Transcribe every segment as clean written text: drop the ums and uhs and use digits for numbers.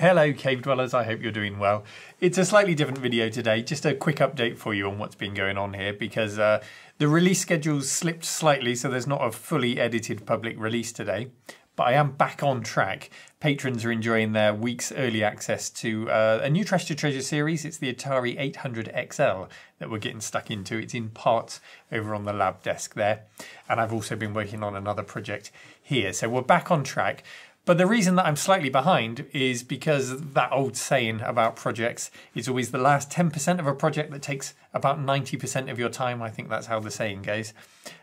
Hello Cave Dwellers, I hope you're doing well. It's a slightly different video today, just a quick update for you on what's been going on here because the release schedule's slipped slightly, so there's not a fully edited public release today. But I am back on track. Patrons are enjoying their week's early access to a new Trash to Treasure series. It's the Atari 800 XL that we're getting stuck into. It's in parts over on the lab desk there. And I've also been working on another project here. So we're back on track. But the reason that I'm slightly behind is because that old saying about projects is always the last 10% of a project that takes about 90% of your time. I think that's how the saying goes.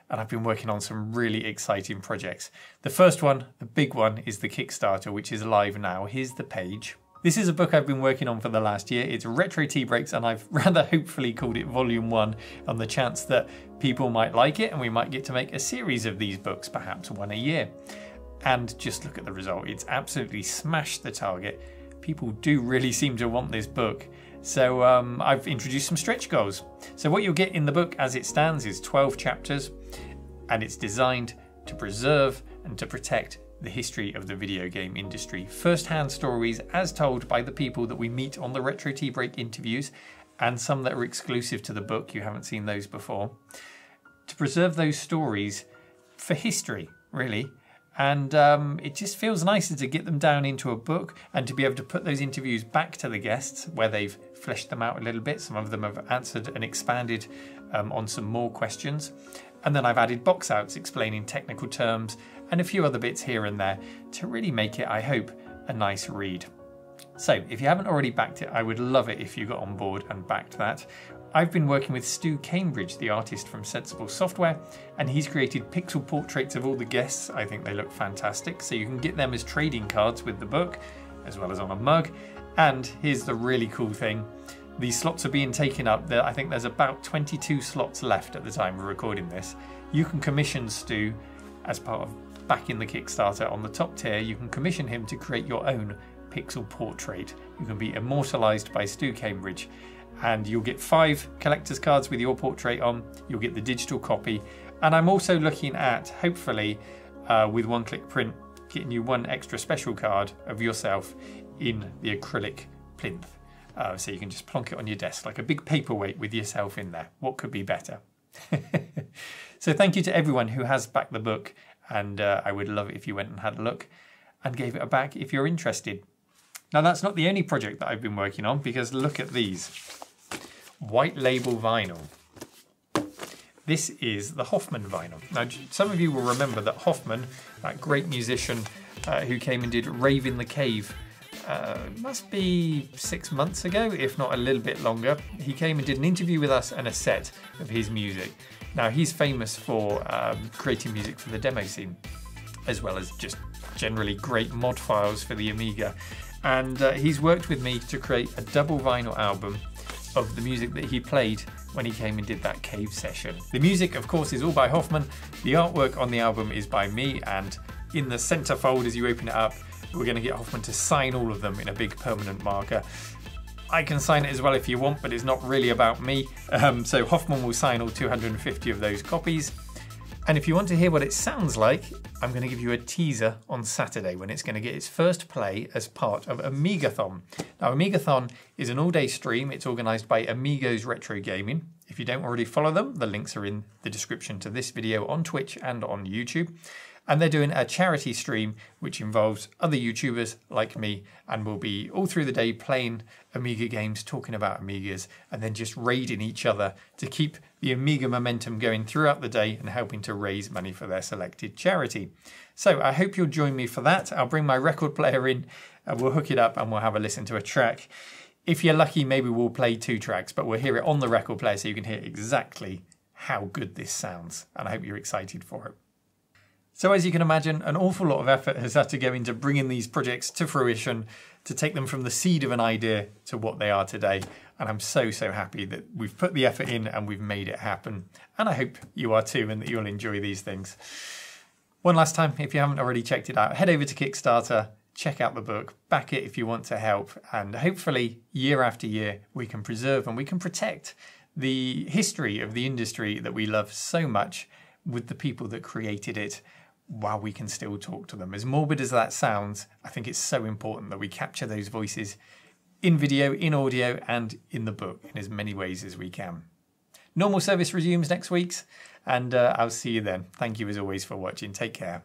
And I've been working on some really exciting projects. The first one, the big one, is the Kickstarter, which is live now. Here's the page. This is a book I've been working on for the last year. It's Retro Tea Breaks, and I've rather hopefully called it Volume 1 on the chance that people might like it and we might get to make a series of these books, perhaps one a year. And just look at the result. It's absolutely smashed the target. People do really seem to want this book. So I've introduced some stretch goals. So what you'll get in the book as it stands is 12 chapters, and it's designed to preserve and to protect the history of the video game industry. First-hand stories as told by the people that we meet on the Retro Tea Break interviews, and some that are exclusive to the book. You haven't seen those before. To preserve those stories for history, really. And it just feels nicer to get them down into a book and to be able to put those interviews back to the guests where they've fleshed them out a little bit. Some of them have answered and expanded on some more questions. And then I've added box outs explaining technical terms and a few other bits here and there to really make it, I hope, a nice read. So if you haven't already backed it, I would love it if you got on board and backed that. I've been working with Stu Cambridge, the artist from Sensible Software, and he's created pixel portraits of all the guests. I think they look fantastic. So you can get them as trading cards with the book, as well as on a mug. And here's the really cool thing. These slots are being taken up. I think there's about 22 slots left at the time we're recording this. You can commission Stu as part of backing the Kickstarter on the top tier. You can commission him to create your own pixel portrait. You can be immortalized by Stu Cambridge. And you'll get 5 collector's cards with your portrait on. You'll get the digital copy. And I'm also looking at, hopefully, with one-click print, getting you one extra special card of yourself in the acrylic plinth. So you can just plonk it on your desk like a big paperweight with yourself in there. What could be better? So thank you to everyone who has backed the book. And I would love it if you went and had a look and gave it a back if you're interested. Now, that's not the only project that I've been working on, because look at these. White label vinyl. This is the Hoffman Vinyl. Now, some of you will remember that Hoffman, that great musician who came and did Rave in the Cave, must be 6 months ago, if not a little bit longer. He came and did an interview with us and a set of his music. Now, he's famous for creating music for the demo scene, as well as just generally great mod files for the Amiga. And he's worked with me to create a double vinyl album of the music that he played when he came and did that cave session. The music, of course, is all by Hoffman. The artwork on the album is by me, and in the centerfold, as you open it up, we're going to get Hoffman to sign all of them in a big permanent marker. I can sign it as well if you want, but it's not really about me. So Hoffman will sign all 250 of those copies. And if you want to hear what it sounds like, I'm going to give you a teaser on Saturday when it's going to get its first play as part of Omegathon. Now, Omegathon is an all-day stream. It's organised by Amigos Retro Gaming. If you don't already follow them, the links are in the description to this video on Twitch and on YouTube. And they're doing a charity stream which involves other YouTubers like me, and will be all through the day playing Amiga games, talking about Amigas, and then just raiding each other to keep the Amiga momentum going throughout the day and helping to raise money for their selected charity. So I hope you'll join me for that. I'll bring my record player in, and we'll hook it up and we'll have a listen to a track. If you're lucky, maybe we'll play 2 tracks, but we'll hear it on the record player so you can hear exactly how good this sounds. And I hope you're excited for it. So as you can imagine, an awful lot of effort has had to go into bringing these projects to fruition, to take them from the seed of an idea to what they are today. And I'm so happy that we've put the effort in and we've made it happen. And I hope you are too, and that you'll enjoy these things. One last time, if you haven't already checked it out, head over to Kickstarter, check out the book, back it if you want to help. And hopefully, year after year, we can preserve and we can protect the history of the industry that we love so much with the people that created it, while we can still talk to them. As morbid as that sounds, I think it's so important that we capture those voices in video, in audio, and in the book in as many ways as we can. Normal service resumes next week, and I'll see you then. Thank you as always for watching. Take care.